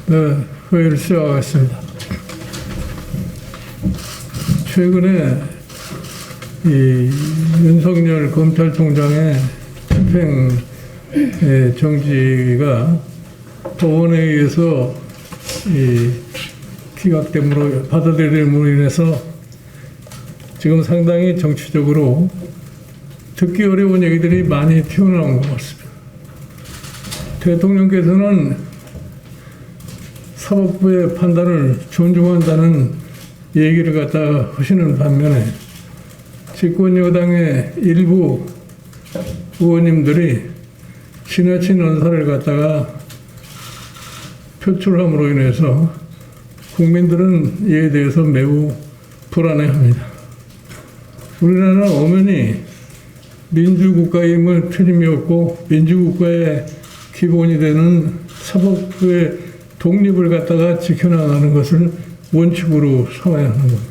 네, 회의를 시작하겠습니다. 최근에 이 윤석열 검찰총장의 집행 정지가 법원에 의해서 기각됨으로 받아들임으로 인해서 지금 상당히 정치적으로 듣기 어려운 얘기들이 많이 튀어나온 것 같습니다. 대통령께서는 사법부의 판단을 존중한다는 얘기를 갖다 하시는 반면에 집권 여당의 일부 의원님들이 지나친 언사를 갖다가 표출함으로 인해서 국민들은 이에 대해서 매우 불안해합니다. 우리나라는 엄연히 민주국가임을 틀림이 없고 민주국가의 기본이 되는 사법부의 독립을 갖다가 지켜나가는 것을 원칙으로 삼아야 하는 겁니다.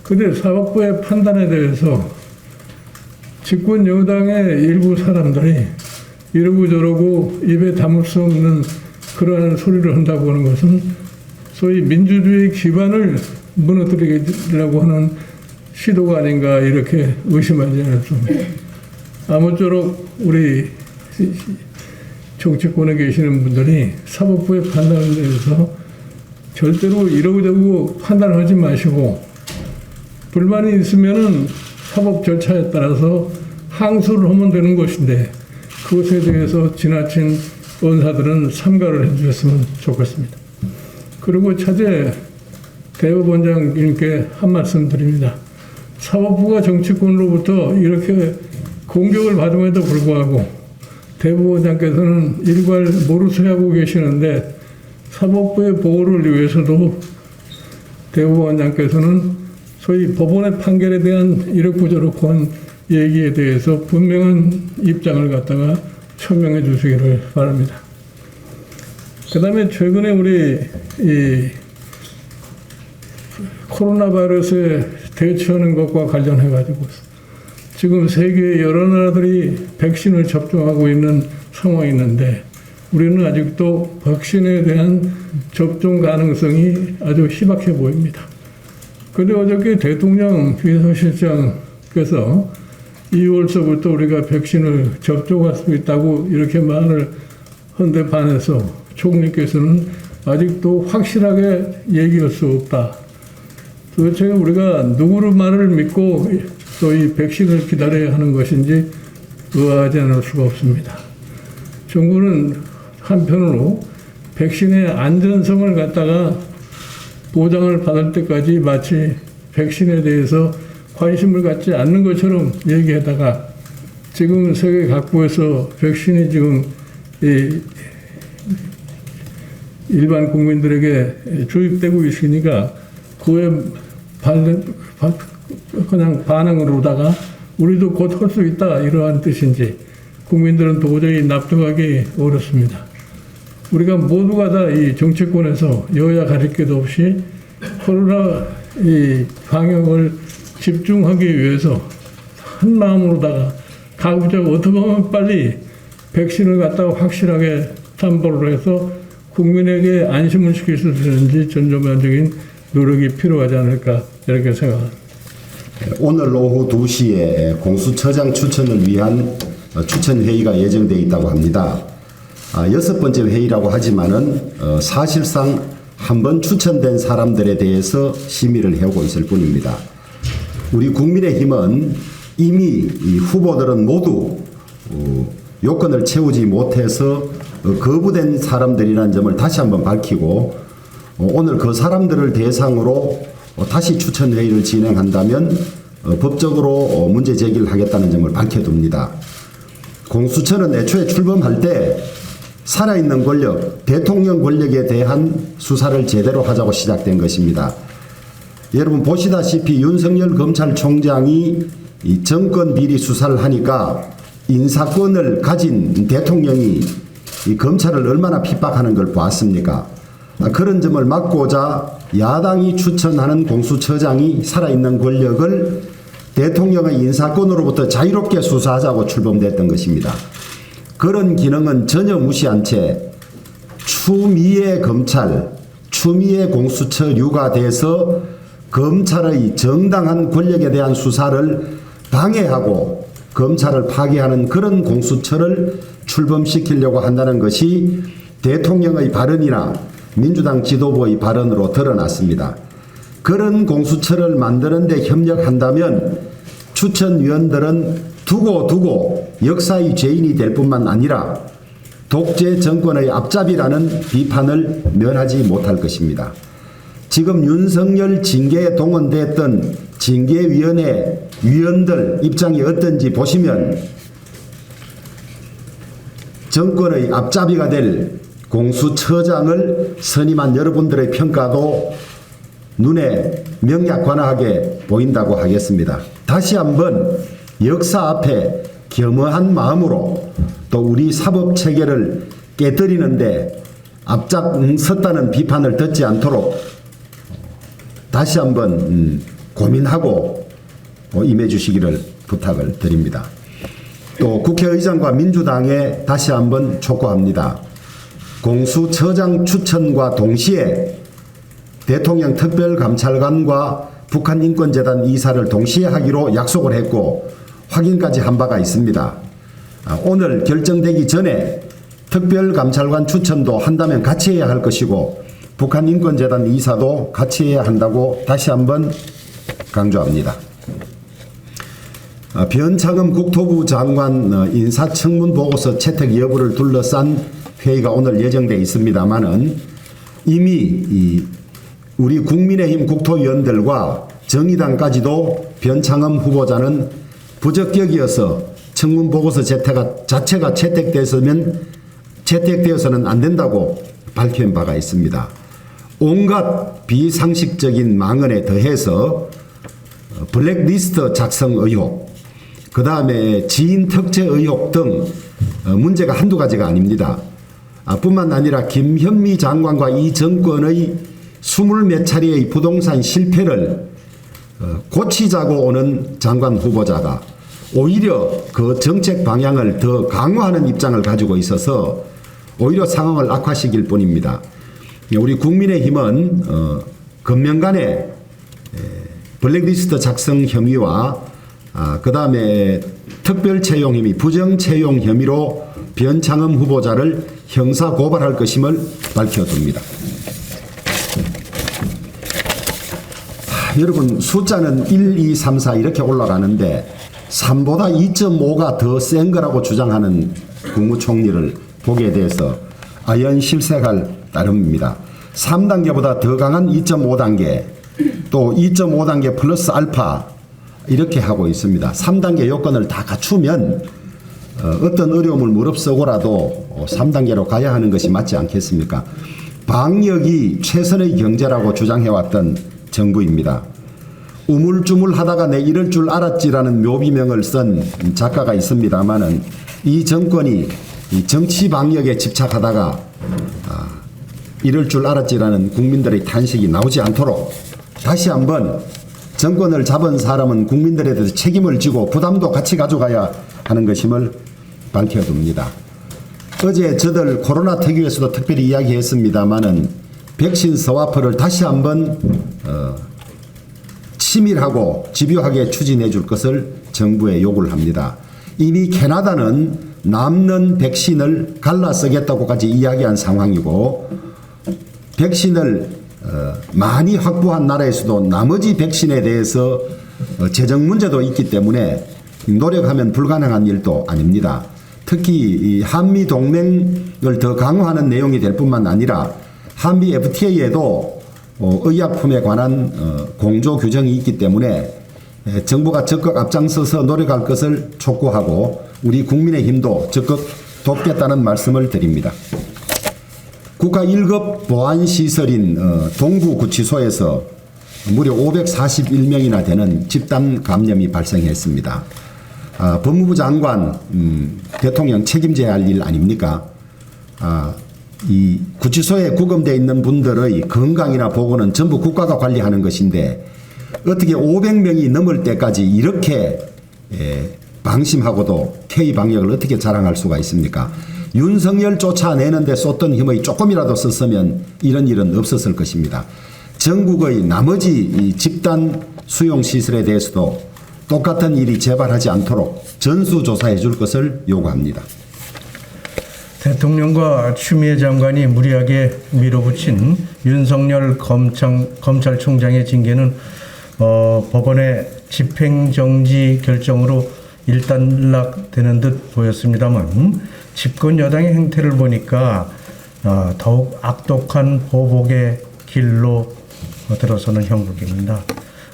그런데 사법부의 판단에 대해서 집권 여당의 일부 사람들이 이러고 저러고 입에 담을 수 없는 그러한 소리를 한다고 하는 것은 소위 민주주의 기반을 무너뜨리려고 하는 시도가 아닌가 이렇게 의심하지 않을 수 없습니다. 아무쪼록 우리 정치권에 계시는 분들이 사법부의 판단에 대해서 절대로 이러고 저러고 판단하지 마시고 불만이 있으면은 사법 절차에 따라서 항소를 하면 되는 것인데 그것에 대해서 지나친 언사들은 삼가를 해주셨으면 좋겠습니다. 그리고 차제 대법원장님께 한 말씀 드립니다. 사법부가 정치권으로부터 이렇게 공격을 받음에도 불구하고 대법원장께서는 일괄 모르쇠하고 계시는데 사법부의 보호를 위해서도 대법원장께서는 소위 법원의 판결에 대한 이렇고저렇고 한 얘기에 대해서 분명한 입장을 갖다가 천명해 주시기를 바랍니다. 그 다음에 최근에 우리 이 코로나 바이러스에 대처하는 것과 관련해 가지고 지금 세계 여러 나라들이 백신을 접종하고 있는 상황이 있는데 우리는 아직도 백신에 대한 접종 가능성이 아주 희박해 보입니다. 그런데 어저께 대통령 비서실장께서 2월서부터 우리가 백신을 접종할 수 있다고 이렇게 말을 한데 반해서 총리께서는 아직도 확실하게 얘기할 수 없다. 도대체 우리가 누구의 말을 믿고 소위 백신을 기다려야 하는 것인지 의아하지 않을 수가 없습니다. 정부는 한편으로 백신의 안전성을 갖다가 보장을 받을 때까지 마치 백신에 대해서 관심을 갖지 않는 것처럼 얘기하다가 지금 세계 각국에서 백신이 지금 일반 국민들에게 주입되고 있으니까 그에 그냥 반응으로다가 우리도 곧 할 수 있다 이러한 뜻인지 국민들은 도저히 납득하기 어렵습니다. 우리가 모두가 다 이 정치권에서 여야 가릴 것도 없이 코로나 이 방역을 집중하기 위해서 한 마음으로다가 가급적 어떻게 하면 빨리 백신을 갖다가 확실하게 담보를 해서 국민에게 안심을 시킬 수 있는지 전면적인 노력이 필요하지 않을까 이렇게 생각합니다. 오늘 오후 2시에 공수처장 추천을 위한 추천회의가 예정되어 있다고 합니다. 6번째 회의라고 하지만은 사실상 한번 추천된 사람들에 대해서 심의를 해오고 있을 뿐입니다. 우리 국민의힘은 이미 이 후보들은 모두 요건을 채우지 못해서 거부된 사람들이라는 점을 다시 한번 밝히고 오늘 그 사람들을 대상으로 다시 추천회의를 진행한다면 법적으로 문제 제기를 하겠다는 점을 밝혀둡니다. 공수처는 애초에 출범할 때 살아있는 권력, 대통령 권력에 대한 수사를 제대로 하자고 시작된 것입니다. 여러분 보시다시피 윤석열 검찰총장이 이 정권 비리 수사를 하니까 인사권을 가진 대통령이 이 검찰을 얼마나 핍박하는 걸 보았습니까? 그런 점을 막고자 야당이 추천하는 공수처장이 살아있는 권력을 대통령의 인사권으로부터 자유롭게 수사하자고 출범됐던 것입니다. 그런 기능은 전혀 무시한 채 추미애 검찰, 추미애 공수처류가 돼서 검찰의 정당한 권력에 대한 수사를 방해하고 검찰을 파괴하는 그런 공수처를 출범시키려고 한다는 것이 대통령의 발언이나 민주당 지도부의 발언으로 드러났습니다. 그런 공수처를 만드는 데 협력한다면 추천위원들은 두고 역사의 죄인이 될 뿐만 아니라 독재 정권의 앞잡이라는 비판을 면하지 못할 것입니다. 지금 윤석열 징계에 동원됐던 징계위원회 위원들 입장이 어떤지 보시면 정권의 앞잡이가 될 공수처장을 선임한 여러분들의 평가도 눈에 명약관하게 보인다고 하겠습니다. 다시 한번 역사 앞에 겸허한 마음으로 또 우리 사법체계를 깨뜨리는데 앞장섰다는 비판을 듣지 않도록 다시 한번 고민하고 임해 주시기를 부탁을 드립니다. 또 국회의장과 민주당에 다시 한번 촉구합니다. 공수처장 추천과 동시에 대통령 특별감찰관과 북한인권재단 이사를 동시에 하기로 약속을 했고 확인까지 한 바가 있습니다. 오늘 결정되기 전에 특별감찰관 추천도 한다면 같이 해야 할 것이고 북한인권재단 이사도 같이 해야 한다고 다시 한번 강조합니다. 변창흠 국토부 장관 인사청문 보고서 채택 여부를 둘러싼 회의가 오늘 예정되어 있습니다만은 이미 우리 국민의힘 국토위원들과 정의당까지도 변창흠 후보자는 부적격이어서 청문 보고서 자체가 채택되어서는 안 된다고 밝힌 바가 있습니다. 온갖 비상식적인 망언에 더해서 블랙리스트 작성 의혹, 그 다음에 지인 특채 의혹 등 문제가 한두 가지가 아닙니다. 뿐만 아니라 김현미 장관과 이 정권의 20몇 차례의 부동산 실패를 고치자고 오는 장관 후보자가 오히려 그 정책 방향을 더 강화하는 입장을 가지고 있어서 오히려 상황을 악화시킬 뿐입니다. 우리 국민의힘은 금명간에 블랙리스트 작성 혐의와 그 다음에 특별채용 혐의, 부정채용 혐의로 변창흠 후보자를 형사고발할 것임을 밝혀둡니다. 여러분 숫자는 1, 2, 3, 4 이렇게 올라가는데 3보다 2.5가 더 센 거라고 주장하는 국무총리를 보게 돼서 아연실색할 따름입니다. 3단계보다 더 강한 2.5단계 또 2.5단계 플러스 알파 이렇게 하고 있습니다. 3단계 요건을 다 갖추면 어떤 어려움을 무릅쓰고라도 3단계로 가야 하는 것이 맞지 않겠습니까? 방역이 최선의 경제라고 주장해왔던 정부입니다. 우물쭈물하다가 내 이럴 줄 알았지라는 묘비명을 쓴 작가가 있습니다만은 이 정권이 이 정치 방역에 집착하다가 이럴 줄 알았지라는 국민들의 탄식이 나오지 않도록 다시 한번 정권을 잡은 사람은 국민들에 대해서 책임을 지고 부담도 같이 가져가야 하는 것임을 밝혀둡니다. 어제 저들 코로나 특위에서도 특별히 이야기했습니다마는 백신 스와프를 다시 한번 치밀하고 집요하게 추진해 줄 것을 정부에 요구를 합니다. 이미 캐나다는 남는 백신을 갈라 쓰겠다고까지 이야기한 상황이고 백신을 많이 확보한 나라에서도 나머지 백신에 대해서 재정 문제도 있기 때문에 노력하면 불가능한 일도 아닙니다. 특히 이 한미 동맹을 더 강화하는 내용이 될 뿐만 아니라 한미 FTA에도 의약품에 관한 공조 규정이 있기 때문에 정부가 적극 앞장서서 노력할 것을 촉구하고 우리 국민의힘도 적극 돕겠다는 말씀을 드립니다. 국가 1급 보안시설인 동구구치소에서 무려 541명이나 되는 집단 감염이 발생했습니다. 법무부 장관 대통령 책임져야 할 일 아닙니까? 이 구치소에 구금되어 있는 분들의 건강이나 보건은 전부 국가가 관리하는 것인데 어떻게 500명이 넘을 때까지 이렇게 방심하고도 K 방역을 어떻게 자랑할 수가 있습니까? 윤석열 쫓아내는데 쏟던 힘의 조금이라도 썼으면 이런 일은 없었을 것입니다. 전국의 나머지 이 집단 수용 시설에 대해서도 똑같은 일이 재발하지 않도록 전수조사해 줄 것을 요구합니다. 대통령과 추미애 장관이 무리하게 밀어붙인 윤석열 검찰총장의 징계는 법원의 집행정지 결정으로 일단락되는 듯 보였습니다만 집권 여당의 행태를 보니까 더욱 악독한 보복의 길로 들어서는 형국입니다.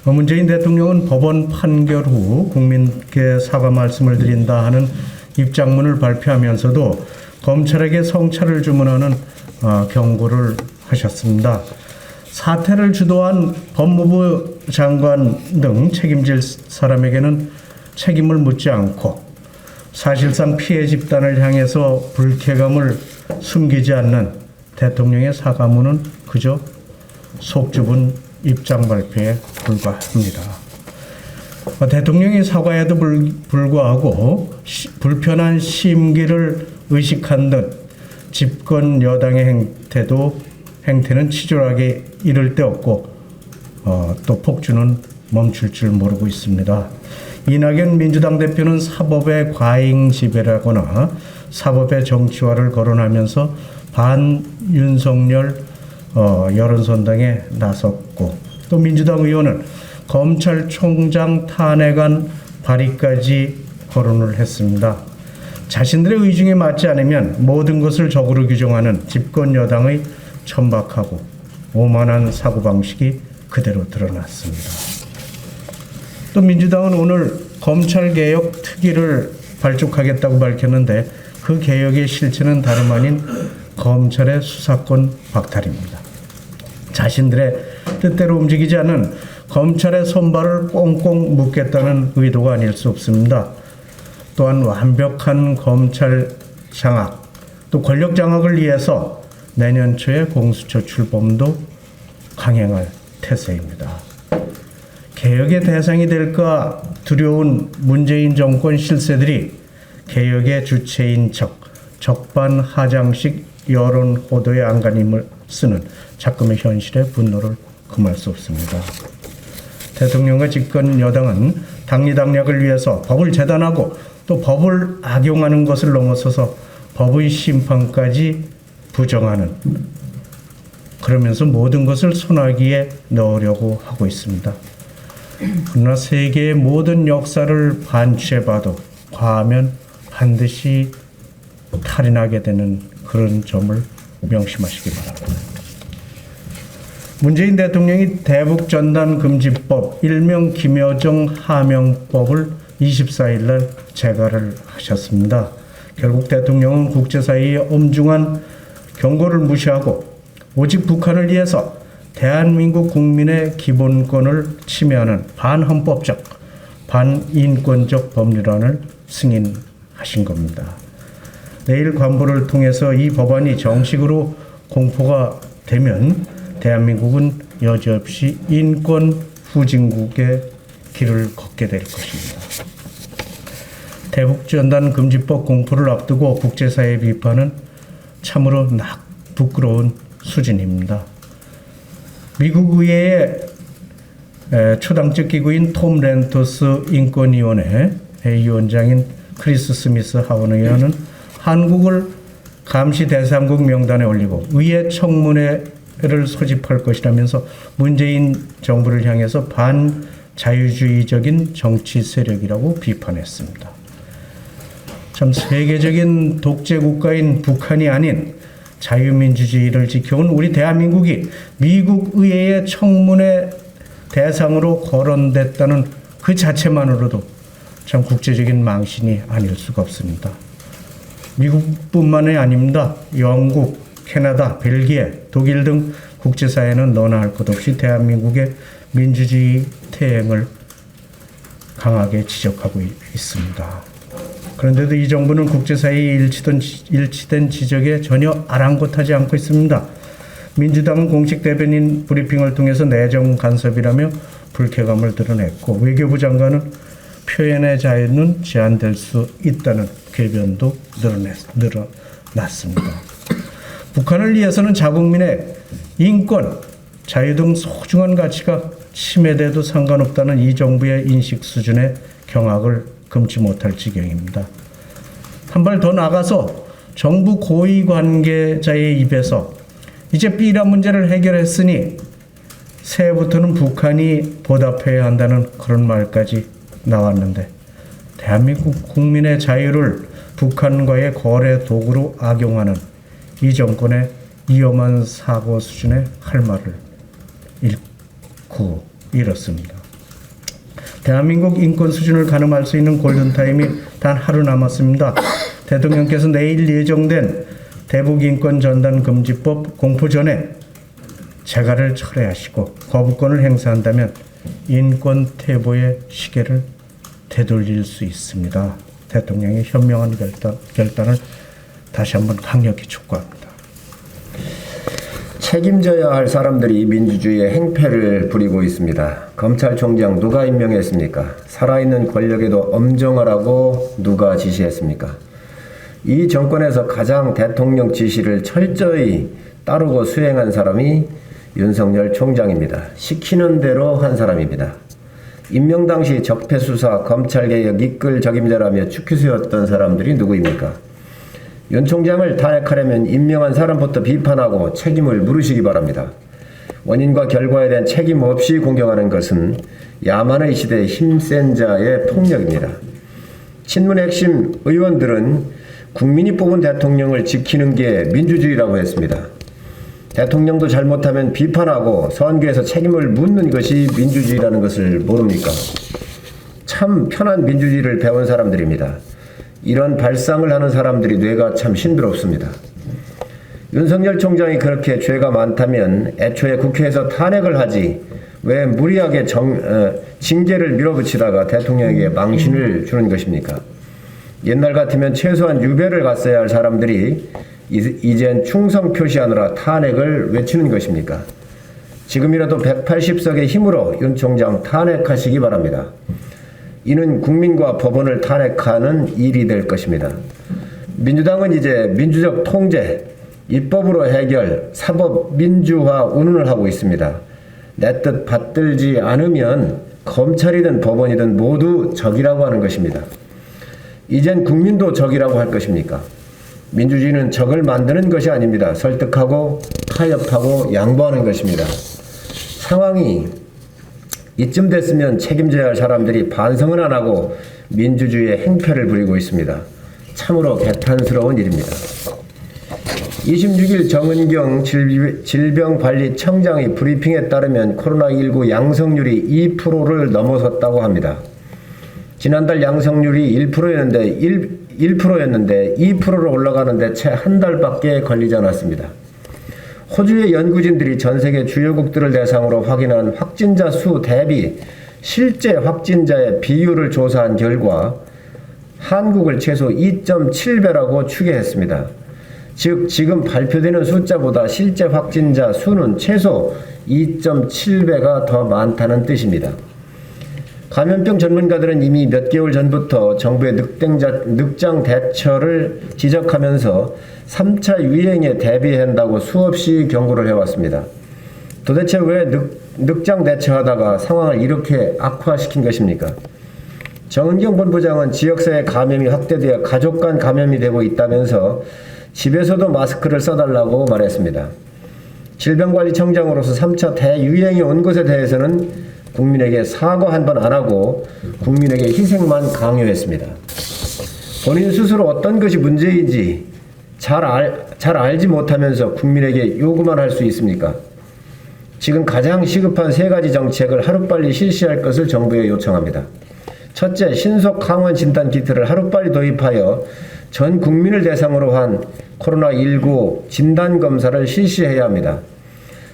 문재인 대통령은 법원 판결 후 국민께 사과 말씀을 드린다 하는 입장문을 발표하면서도 검찰에게 성찰을 주문하는 경고를 하셨습니다. 사태를 주도한 법무부 장관 등 책임질 사람에게는 책임을 묻지 않고 사실상 피해 집단을 향해서 불쾌감을 숨기지 않는 대통령의 사과문은 그저 속 좁은 입장 발표에 불과합니다. 대통령이 사과에도 불구하고 불편한 심기를 의식한 듯 집권 여당의 행태는 치졸하게 이를 데 없고 또 폭주는 멈출 줄 모르고 있습니다. 이낙연 민주당 대표는 사법의 과잉 지배라거나 사법의 정치화를 거론하면서 반윤석열 여론선당에 나섰고 또 민주당 의원은 검찰총장 탄핵안 발의까지 거론을 했습니다. 자신들의 의중에 맞지 않으면 모든 것을 적으로 규정하는 집권 여당의 천박하고 오만한 사고방식이 그대로 드러났습니다. 또 민주당은 오늘 검찰개혁 특위를 발족하겠다고 밝혔는데 그 개혁의 실체는 다름 아닌 검찰의 수사권 박탈입니다. 자신들의 뜻대로 움직이지 않는 검찰의 손발을 꽁꽁 묶겠다는 의도가 아닐 수 없습니다. 또한 완벽한 검찰 장악, 또 권력 장악을 위해서 내년 초에 공수처 출범도 강행할 태세입니다. 개혁의 대상이 될까 두려운 문재인 정권 실세들이 개혁의 주체인 적반하장식 여론 호도의 안간힘을 쓰는 작금의 현실에 분노를 금할 수 없습니다. 대통령과 집권 여당은 당리당략을 위해서 법을 재단하고 또 법을 악용하는 것을 넘어서서 법의 심판까지 부정하는, 그러면서 모든 것을 손아귀에 넣으려고 하고 있습니다. 그러나 세계의 모든 역사를 반추해봐도 과하면 반드시 탈이 나게 되는 그런 점을 명심하시기 바랍니다. 문재인 대통령이 대북전단금지법, 일명 김여정 하명법을 24일 날 재가를 하셨습니다. 결국 대통령은 국제사회의 엄중한 경고를 무시하고 오직 북한을 위해서 대한민국 국민의 기본권을 침해하는 반헌법적, 반인권적 법률안을 승인하신 겁니다. 내일 관보를 통해서 이 법안이 정식으로 공포가 되면 대한민국은 여지없이 인권 후진국의 길을 걷게 될 것입니다. 대북전단 금지법 공포를 앞두고 국제사회 비판은 참으로 부끄러운 수준입니다. 미국 의회의 초당적 기구인 톰 렌토스 인권위원회 위원장인 크리스 스미스 하원 의원은 한국을 감시 대상국 명단에 올리고 의회 청문회를 소집할 것이라면서 문재인 정부를 향해서 반자유주의적인 정치 세력이라고 비판했습니다. 참 세계적인 독재 국가인 북한이 아닌 자유민주주의를 지켜온 우리 대한민국이 미국 의회의 청문회 대상으로 거론됐다는 그 자체만으로도 참 국제적인 망신이 아닐 수가 없습니다. 미국뿐만이 아닙니다. 영국, 캐나다, 벨기에, 독일 등 국제사회는 너나 할 것 없이 대한민국의 민주주의 퇴행을 강하게 지적하고 있습니다. 그런데도 이 정부는 국제사회의 일치된 지적에 전혀 아랑곳하지 않고 있습니다. 민주당은 공식 대변인 브리핑을 통해서 내정 간섭이라며 불쾌감을 드러냈고 외교부 장관은 표현의 자유는 제한될 수 있다는 궤변도 났습니다. 북한을 위해서는 자국민의 인권, 자유 등 소중한 가치가 침해돼도 상관없다는 이 정부의 인식 수준의 경악을 금치 못할 지경입니다. 한 발 더 나가서 정부 고위 관계자의 입에서 이제 비라 문제를 해결했으니 새해부터는 북한이 보답해야 한다는 그런 말까지 나왔는데 대한민국 국민의 자유를 북한과의 거래 도구로 악용하는 이 정권의 위험한 사고 수준의 할 말을 잃었습니다. 대한민국 인권 수준을 가늠할 수 있는 골든타임이 단 하루 남았습니다. 대통령께서 내일 예정된 대북인권전단금지법 공포 전에 재가를 철회하시고 거부권을 행사한다면 인권 퇴보의 시계를 되돌릴 수 있습니다. 대통령의 현명한 결단을 다시 한번 강력히 촉구합니다. 책임져야 할 사람들이 민주주의의 행패를 부리고 있습니다. 검찰총장 누가 임명했습니까? 살아있는 권력에도 엄정하라고 누가 지시했습니까? 이 정권에서 가장 대통령 지시를 철저히 따르고 수행한 사람이 윤석열 총장입니다. 시키는 대로 한 사람입니다. 임명 당시 적폐수사, 검찰개혁 이끌 적임자라며 축휘수였던 사람들이 누구입니까? 윤 총장을 탄핵하려면 임명한 사람부터 비판하고 책임을 물으시기 바랍니다. 원인과 결과에 대한 책임 없이 공격하는 것은 야만의 시대의 힘센 자의 폭력입니다. 친문의 핵심 의원들은 국민이 뽑은 대통령을 지키는 게 민주주의라고 했습니다. 대통령도 잘못하면 비판하고 선거에서 책임을 묻는 것이 민주주의라는 것을 모릅니까? 참 편한 민주주의를 배운 사람들입니다. 이런 발상을 하는 사람들이 뇌가 참 싱그럽습니다. 윤석열 총장이 그렇게 죄가 많다면 애초에 국회에서 탄핵을 하지 왜 무리하게 징계를 밀어붙이다가 대통령에게 망신을 주는 것입니까? 옛날 같으면 최소한 유배를 갔어야 할 사람들이 이젠 충성 표시하느라 탄핵을 외치는 것입니까? 지금이라도 180석의 힘으로 윤 총장 탄핵하시기 바랍니다. 이는 국민과 법원을 탄핵하는 일이 될 것입니다. 민주당은 이제 민주적 통제, 입법으로 해결, 사법 민주화 운운을 하고 있습니다. 내 뜻 받들지 않으면 검찰이든 법원이든 모두 적이라고 하는 것입니다. 이젠 국민도 적이라고 할 것입니까? 민주주의는 적을 만드는 것이 아닙니다. 설득하고 타협하고 양보하는 것입니다. 상황이 이쯤 됐으면 책임져야 할 사람들이 반성은 안 하고 민주주의의 행패를 부리고 있습니다. 참으로 개탄스러운 일입니다. 26일 정은경 질병관리청장의 브리핑에 따르면 코로나19 양성률이 2%를 넘어섰다고 합니다. 지난달 양성률이 1%였는데 2%로 올라가는데 채 한 달밖에 걸리지 않았습니다. 호주의 연구진들이 전 세계 주요국들을 대상으로 확인한 확진자 수 대비 실제 확진자의 비율을 조사한 결과 한국을 최소 2.7배라고 추계했습니다. 즉 지금 발표되는 숫자보다 실제 확진자 수는 최소 2.7배가 더 많다는 뜻입니다. 감염병 전문가들은 이미 몇 개월 전부터 정부의 늑장 대처를 지적하면서 3차 유행에 대비해야 한다고 수없이 경고를 해왔습니다. 도대체 왜 늑장 대처하다가 상황을 이렇게 악화시킨 것입니까? 정은경 본부장은 지역사회 감염이 확대되어 가족 간 감염이 되고 있다면서 집에서도 마스크를 써달라고 말했습니다. 질병관리청장으로서 3차 대유행이 온 것에 대해서는 국민에게 사과 한 번 안 하고 국민에게 희생만 강요했습니다. 본인 스스로 어떤 것이 문제인지 잘 알지 못하면서 국민에게 요구만 할 수 있습니까? 지금 가장 시급한 3가지 정책을 하루빨리 실시할 것을 정부에 요청합니다. 첫째, 신속 항원 진단 키트를 하루빨리 도입하여 전 국민을 대상으로 한 코로나19 진단 검사를 실시해야 합니다.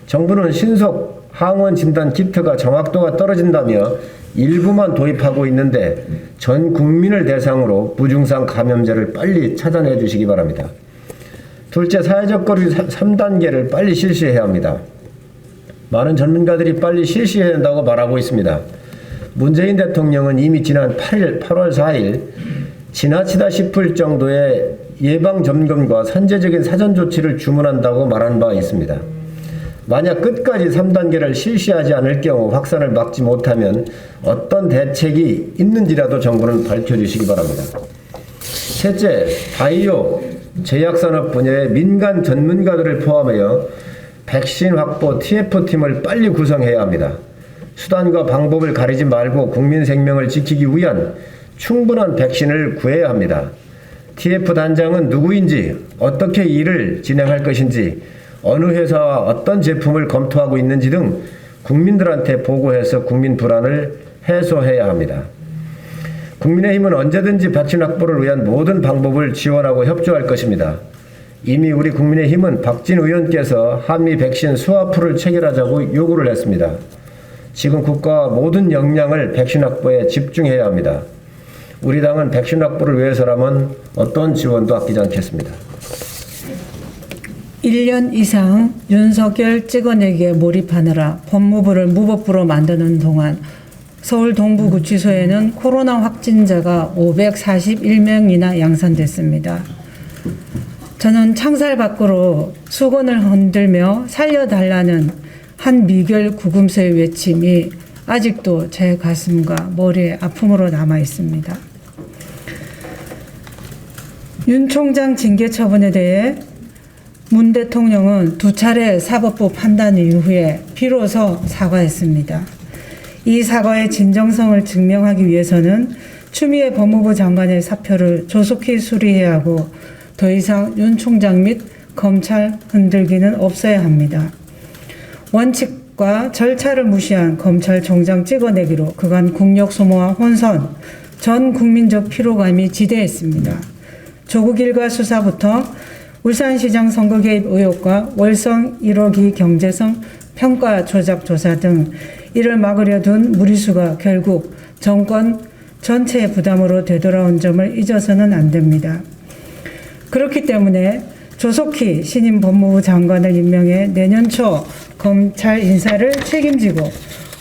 정부는 신속 항원 진단 키트가 정확도가 떨어진다며 일부만 도입하고 있는데 전 국민을 대상으로 무증상 감염자를 빨리 찾아내 주시기 바랍니다. 둘째, 사회적 거리 3단계를 빨리 실시해야 합니다. 많은 전문가들이 빨리 실시해야 한다고 말하고 있습니다. 문재인 대통령은 이미 지난 8월 4일 지나치다 싶을 정도의 예방점검과 선제적인 사전 조치를 주문한다고 말한 바 있습니다. 만약 끝까지 3단계를 실시하지 않을 경우 확산을 막지 못하면 어떤 대책이 있는지라도 정부는 밝혀주시기 바랍니다. 셋째, 바이오, 제약산업 분야의 민간 전문가들을 포함하여 백신 확보 TF팀을 빨리 구성해야 합니다. 수단과 방법을 가리지 말고 국민 생명을 지키기 위한 충분한 백신을 구해야 합니다. TF 단장은 누구인지, 어떻게 일을 진행할 것인지, 어느 회사와 어떤 제품을 검토하고 있는지 등 국민들한테 보고해서 국민 불안을 해소해야 합니다. 국민의힘은 언제든지 백신 확보를 위한 모든 방법을 지원하고 협조할 것입니다. 이미 우리 국민의힘은 박진 의원께서 한미 백신 스와프를 체결하자고 요구를 했습니다. 지금 국가와 모든 역량을 백신 확보에 집중해야 합니다. 우리 당은 백신 확보를 위해서라면 어떤 지원도 아끼지 않겠습니다. 1년 이상 윤석열 찍어내기에 몰입하느라 법무부를 무법부로 만드는 동안 서울 동부구치소에는 코로나 확진자가 541명이나 양산됐습니다. 저는 창살 밖으로 수건을 흔들며 살려달라는 한 미결 구금소의 외침이 아직도 제 가슴과 머리에 아픔으로 남아 있습니다. 윤 총장 징계 처분에 대해 문 대통령은 2차례 사법부 판단 이후에 비로소 사과했습니다. 이 사과의 진정성을 증명하기 위해서는 추미애 법무부 장관의 사표를 조속히 수리해야 하고 더 이상 윤 총장 및 검찰 흔들기는 없어야 합니다. 원칙과 절차를 무시한 검찰총장 찍어내기로 그간 국력 소모와 혼선, 전 국민적 피로감이 지대했습니다. 조국 일가 수사부터 울산시장 선거 개입 의혹과 월성 1호기 경제성 평가 조작 조사 등 이를 막으려 둔 무리수가 결국 정권 전체의 부담으로 되돌아온 점을 잊어서는 안 됩니다. 그렇기 때문에 조속히 신임 법무부 장관을 임명해 내년 초 검찰 인사를 책임지고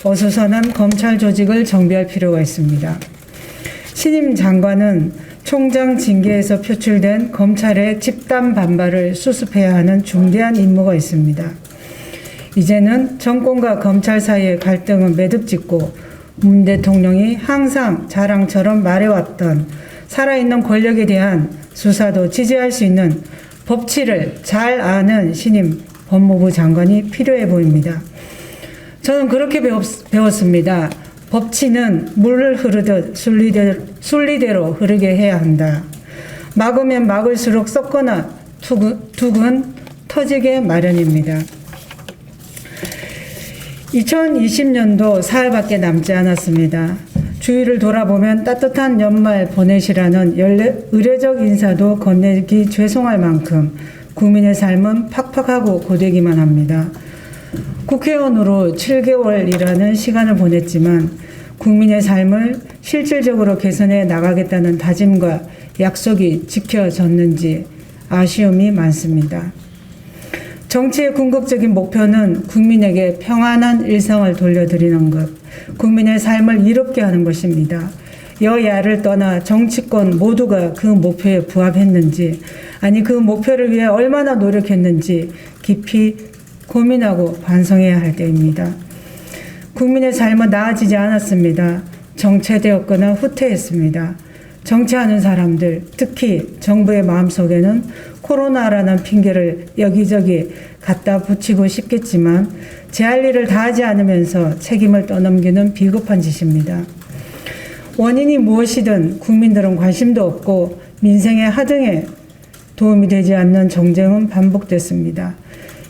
어수선한 검찰 조직을 정비할 필요가 있습니다. 신임 장관은 총장 징계에서 표출된 검찰의 집단 반발을 수습해야 하는 중대한 임무가 있습니다. 이제는 정권과 검찰 사이의 갈등은 매듭짓고 문 대통령이 항상 자랑처럼 말해왔던 살아있는 권력에 대한 수사도 지지할 수 있는 법치를 잘 아는 신임 법무부 장관이 필요해 보입니다. 저는 그렇게 배웠습니다. 법치는 물 흐르듯 순리대로 흐르게 해야 한다. 막으면 막을수록 썩거나 툭은 터지게 마련입니다. 2020년도 사흘밖에 남지 않았습니다. 주위를 돌아보면 따뜻한 연말 보내시라는 의례적 인사도 건네기 죄송할 만큼 국민의 삶은 팍팍하고 고되기만 합니다. 국회의원으로 7개월이라는 시간을 보냈지만 국민의 삶을 실질적으로 개선해 나가겠다는 다짐과 약속이 지켜졌는지 아쉬움이 많습니다. 정치의 궁극적인 목표는 국민에게 평안한 일상을 돌려드리는 것, 국민의 삶을 이롭게 하는 것입니다. 여야를 떠나 정치권 모두가 그 목표에 부합했는지, 아니 그 목표를 위해 얼마나 노력했는지 깊이 고민하고 반성해야 할 때입니다. 국민의 삶은 나아지지 않았습니다. 정체되었거나 후퇴했습니다. 정치하는 사람들, 특히 정부의 마음속에는 코로나라는 핑계를 여기저기 갖다 붙이고 싶겠지만 제 할 일을 다 하지 않으면서 책임을 떠넘기는 비겁한 짓입니다. 원인이 무엇이든 국민들은 관심도 없고 민생의 하등에 도움이 되지 않는 정쟁은 반복됐습니다.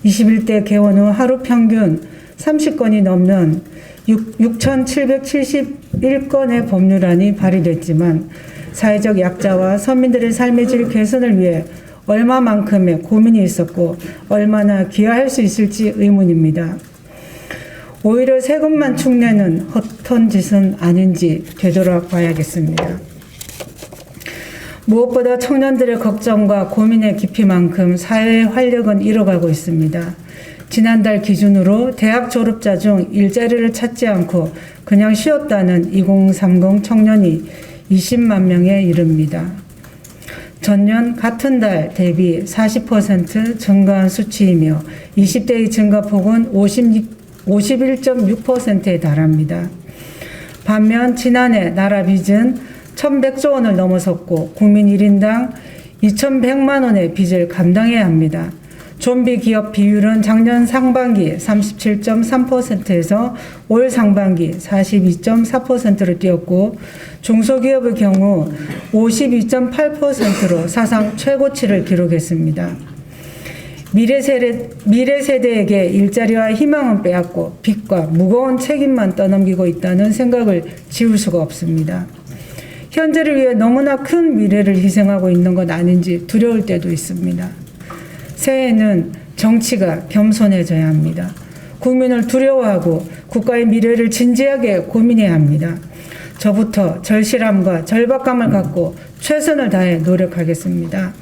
21대 개원 후 하루 평균 30건이 넘는 6,771건의 법률안이 발의됐지만 사회적 약자와 서민들의 삶의 질 개선을 위해 얼마만큼의 고민이 있었고 얼마나 기여할 수 있을지 의문입니다. 오히려 세금만 축내는 헛된 짓은 아닌지 되돌아봐야겠습니다. 무엇보다 청년들의 걱정과 고민의 깊이만큼 사회의 활력은 잃어가고 있습니다. 지난달 기준으로 대학 졸업자 중 일자리를 찾지 않고 그냥 쉬었다는 2030 청년이 20만 명에 이릅니다. 전년 같은 달 대비 40% 증가한 수치이며 20대의 증가폭은 51.6%에 달합니다. 반면 지난해 나라 빚은 1,100조 원을 넘어섰고 국민 1인당 2,100만 원의 빚을 감당해야 합니다. 좀비 기업 비율은 작년 상반기 37.3%에서 올 상반기 42.4%로 뛰었고 중소기업의 경우 52.8%로 사상 최고치를 기록했습니다. 미래 세대에게 일자리와 희망은 빼앗고 빚과 무거운 책임만 떠넘기고 있다는 생각을 지울 수가 없습니다. 현재를 위해 너무나 큰 미래를 희생하고 있는 것 아닌지 두려울 때도 있습니다. 새해에는 정치가 겸손해져야 합니다. 국민을 두려워하고 국가의 미래를 진지하게 고민해야 합니다. 저부터 절실함과 절박감을 갖고 최선을 다해 노력하겠습니다.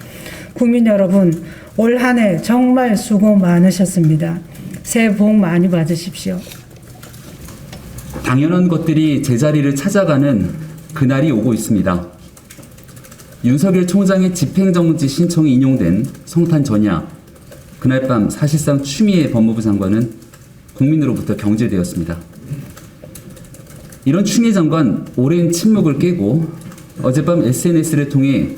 국민 여러분, 올 한 해 정말 수고 많으셨습니다. 새해 복 많이 받으십시오. 당연한 것들이 제자리를 찾아가는 그날이 오고 있습니다. 윤석열 총장의 집행정지 신청이 인용된 성탄 전야, 그날 밤 사실상 추미애 법무부 장관은 국민으로부터 경질되었습니다. 이런 추미애 장관 오랜 침묵을 깨고 어젯밤 SNS를 통해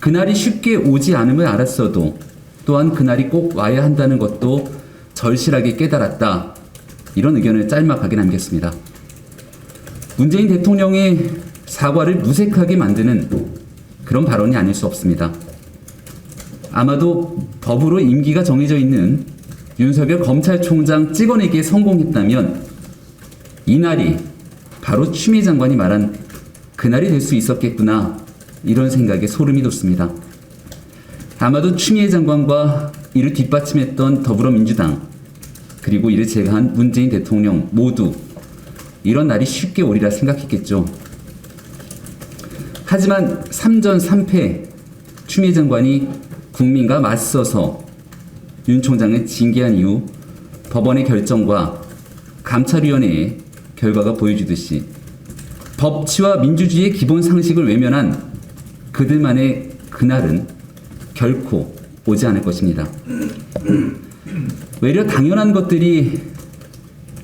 그날이 쉽게 오지 않음을 알았어도 또한 그날이 꼭 와야 한다는 것도 절실하게 깨달았다. 이런 의견을 짤막하게 남겼습니다. 문재인 대통령의 사과를 무색하게 만드는 그런 발언이 아닐 수 없습니다. 아마도 법으로 임기가 정해져 있는 윤석열 검찰총장 찍어내기에 성공했다면 이날이 바로 추미애 장관이 말한 그날이 될 수 있었겠구나, 이런 생각에 소름이 돋습니다. 아마도 추미애 장관과 이를 뒷받침했던 더불어민주당, 그리고 이를 제거한 문재인 대통령 모두 이런 날이 쉽게 오리라 생각했겠죠. 하지만 3전 3패 추미애 장관이 국민과 맞서서 윤 총장을 징계한 이후 법원의 결정과 감찰위원회의 결과가 보여주듯이 법치와 민주주의의 기본 상식을 외면한 그들만의 그날은 결코 오지 않을 것입니다. 외려 당연한 것들이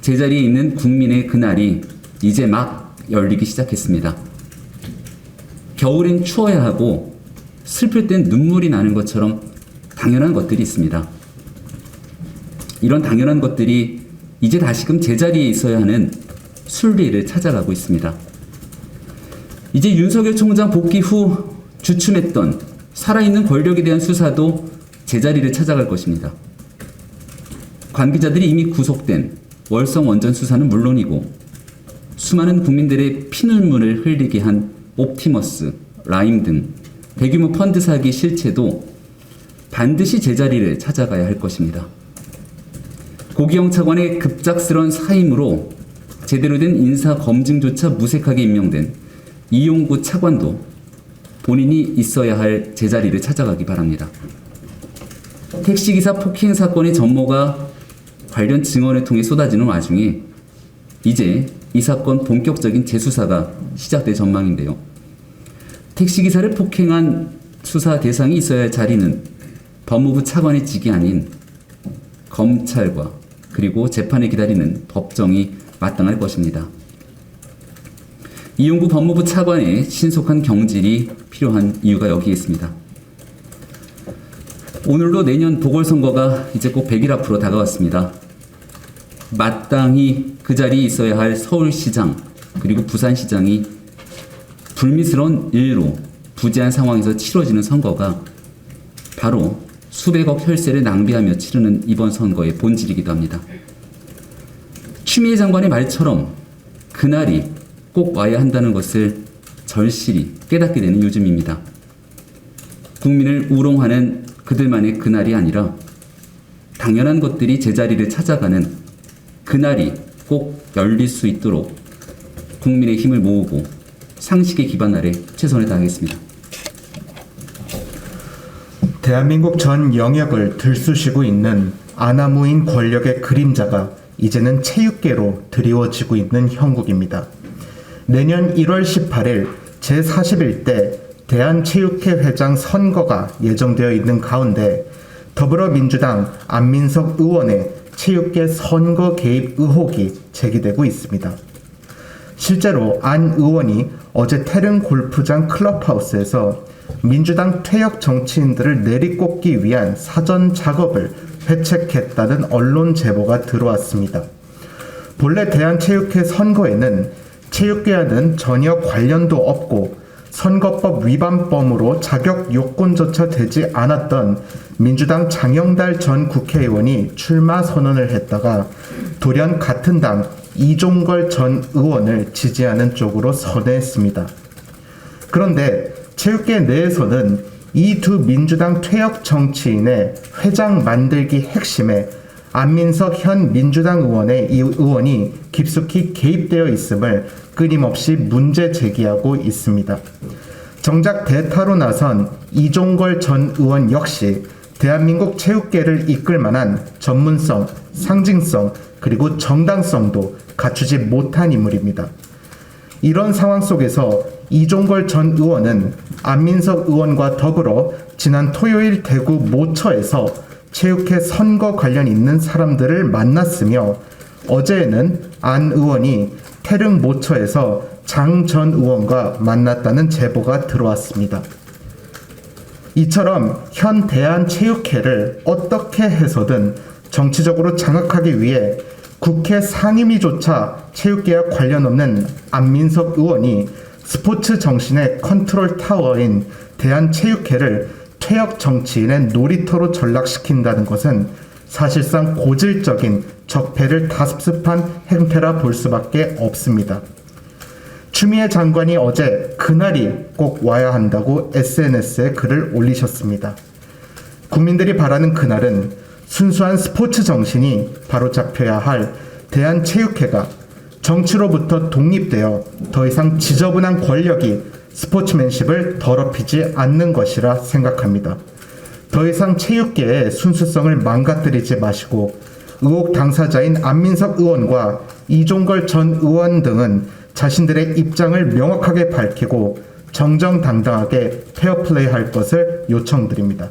제자리에 있는 국민의 그날이 이제 막 열리기 시작했습니다. 겨울엔 추워야 하고 슬플 땐 눈물이 나는 것처럼 당연한 것들이 있습니다. 이런 당연한 것들이 이제 다시금 제자리에 있어야 하는 순리를 찾아가고 있습니다. 이제 윤석열 총장 복귀 후 주춤했던 살아있는 권력에 대한 수사도 제자리를 찾아갈 것입니다. 관계자들이 이미 구속된 월성 원전 수사는 물론이고 수많은 국민들의 피눈물을 흘리게 한 옵티머스, 라임 등 대규모 펀드 사기 실체도 반드시 제자리를 찾아가야 할 것입니다. 고기영 차관의 급작스런 사임으로 제대로 된 인사 검증조차 무색하게 임명된 이용구 차관도 본인이 있어야 할 제자리를 찾아가기 바랍니다. 택시기사 폭행 사건의 전모가 관련 증언을 통해 쏟아지는 와중에 이제 이 사건 본격적인 재수사가 시작될 전망인데요. 택시기사를 폭행한 수사 대상이 있어야 할 자리는 법무부 차관의 직이 아닌 검찰과 그리고 재판을 기다리는 법정이 마땅할 것입니다. 이용구 법무부 차관의 신속한 경질이 필요한 이유가 여기에 있습니다. 오늘로 내년 보궐선거가 이제 꼭 100일 앞으로 다가왔습니다. 마땅히 그 자리에 있어야 할 서울시장 그리고 부산시장이 불미스러운 일로 부재한 상황에서 치러지는 선거가 바로 수백억 혈세를 낭비하며 치르는 이번 선거의 본질이기도 합니다. 추미애 장관의 말처럼 그날이 꼭 와야 한다는 것을 절실히 깨닫게 되는 요즘입니다. 국민을 우롱하는 그들만의 그날이 아니라 당연한 것들이 제자리를 찾아가는 그날이 꼭 열릴 수 있도록 국민의 힘을 모으고 상식에 기반 아래 최선을 다하겠습니다. 대한민국 전 영역을 들쑤시고 있는 아나무인 권력의 그림자가 이제는 체육계로 드리워지고 있는 형국입니다. 내년 1월 18일 제41대 대한체육회 회장 선거가 예정되어 있는 가운데 더불어민주당 안민석 의원의 체육계 선거 개입 의혹이 제기되고 있습니다. 실제로 안 의원이 어제 태릉 골프장 클럽하우스에서 민주당 퇴역 정치인들을 내리꽂기 위한 사전 작업을 회책했다는 언론 제보가 들어왔습니다. 본래 대한체육회 선거에는 체육계와는 전혀 관련도 없고 선거법 위반범으로 자격 요건조차 되지 않았던 민주당 장영달 전 국회의원이 출마 선언을 했다가 돌연 같은 당 이종걸 전 의원을 지지하는 쪽으로 선회했습니다. 그런데 체육계 내에서는 이 두 민주당 퇴역 정치인의 회장 만들기 핵심에 안민석 현 민주당 의원의 이 의원이 깊숙이 개입되어 있음을 끊임없이 문제 제기하고 있습니다. 정작 대타로 나선 이종걸 전 의원 역시 대한민국 체육계를 이끌 만한 전문성, 상징성, 그리고 정당성도 갖추지 못한 인물입니다. 이런 상황 속에서 이종걸 전 의원은 안민석 의원과 더불어 지난 토요일 대구 모처에서 체육회 선거 관련 있는 사람들을 만났으며 어제에는 안 의원이 태릉 모처에서 장 전 의원과 만났다는 제보가 들어왔습니다. 이처럼 현 대한체육회를 어떻게 해서든 정치적으로 장악하기 위해 국회 상임위조차 체육계와 관련 없는 안민석 의원이 스포츠 정신의 컨트롤 타워인 대한체육회를 퇴역 정치인의 놀이터로 전락시킨다는 것은 사실상 고질적인 적폐를 다습습한 행태라 볼 수밖에 없습니다. 추미애 장관이 어제 그날이 꼭 와야 한다고 SNS에 글을 올리셨습니다. 국민들이 바라는 그날은 순수한 스포츠 정신이 바로잡혀야 할 대한체육회가 정치로부터 독립되어 더 이상 지저분한 권력이 스포츠맨십을 더럽히지 않는 것이라 생각합니다. 더 이상 체육계의 순수성을 망가뜨리지 마시고 의혹 당사자인 안민석 의원과 이종걸 전 의원 등은 자신들의 입장을 명확하게 밝히고 정정당당하게 페어플레이할 것을 요청드립니다.